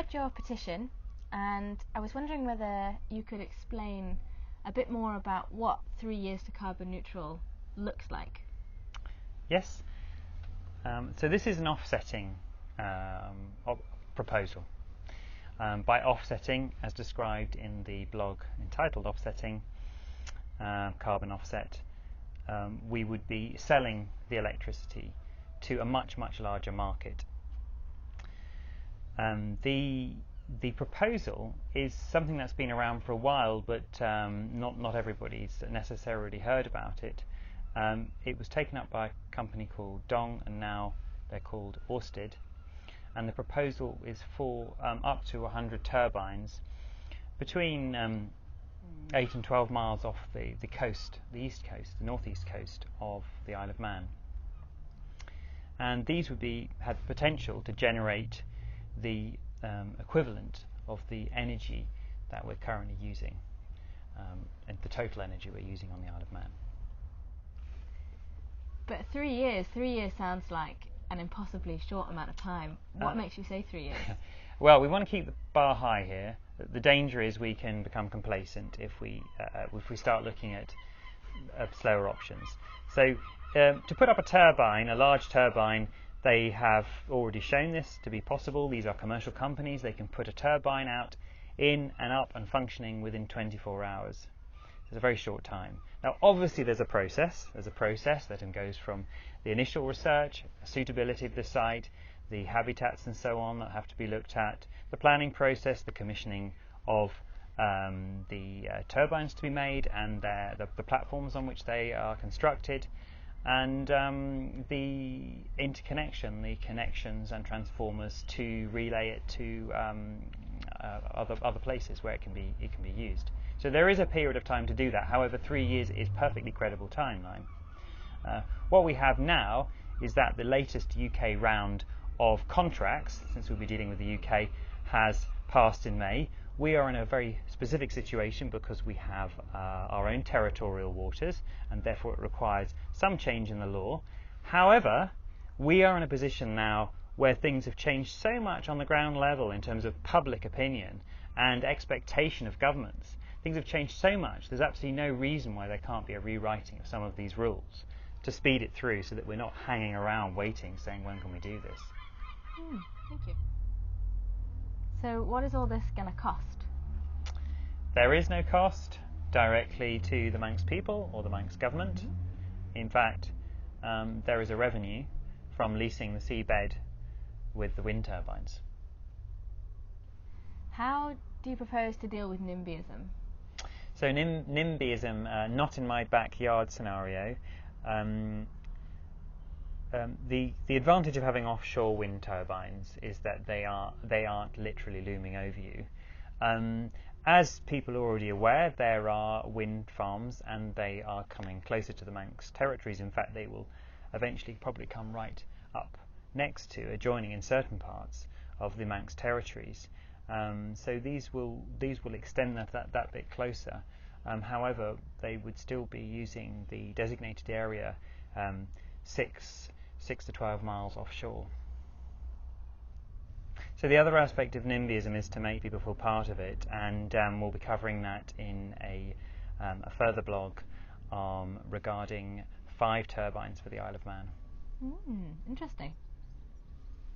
read your petition, and I was wondering whether you could explain a bit more about what 3 years to carbon neutral looks like. Yes. So this is an offsetting proposal. By offsetting, as described in the blog entitled Offsetting, Carbon Offset, we would be selling the electricity to a much, much larger market. The proposal is something that's been around for a while, but not everybody's necessarily heard about it. It was taken up by a company called Dong, and now they're called Ørsted. And the proposal is for up to 100 turbines between 8 and 12 miles off the coast, the east coast, the northeast coast of the Isle of Man. And these would have the potential to generate the equivalent of the energy that we're currently using, and the total energy we're using on the Isle of Man. But 3 years sounds like an impossibly short amount of time. What makes you say 3 years? Well, we want to keep the bar high here. The danger is we can become complacent if we start looking at slower options. So to put up a turbine, a large turbine, they have already shown this to be possible. These are commercial companies. They can put a turbine out, in and up and functioning within 24 hours. It's a very short time. Now, obviously, there's a process. There's a process that goes from the initial research, suitability of the site, the habitats and so on that have to be looked at, the planning process, the commissioning of the turbines to be made, and the platforms on which they are constructed, and the interconnection, the connections and transformers to relay it to other places where it can be used. So there is a period of time to do that. However, 3 years is perfectly credible timeline. What we have now is that the latest UK round of contracts, since we'll be dealing with the UK, has passed in May. We are in a very specific situation because we have our own territorial waters, and therefore it requires some change in the law. However, we are in a position now where things have changed so much on the ground level in terms of public opinion and expectation of governments. Things have changed so much, there's absolutely no reason why there can't be a rewriting of some of these rules to speed it through so that we're not hanging around waiting, saying, when can we do this? Thank you. So what is all this going to cost? There is no cost directly to the Manx people or the Manx government. In fact, there is a revenue from leasing the seabed with the wind turbines. How do you propose to deal with NIMBYism? So NIMBYism, not in my backyard scenario. The advantage of having offshore wind turbines is that they aren't literally looming over you. As people are already aware, there are wind farms and they are coming closer to the Manx territories. In fact, they will eventually probably come right up next to, adjoining in certain parts of the Manx territories. So these will extend that bit closer. However, they would still be using the designated area 6 to 12 miles offshore. So the other aspect of NIMBYism is to make people feel part of it, and we'll be covering that in a further blog regarding 5 turbines for the Isle of Man. Interesting.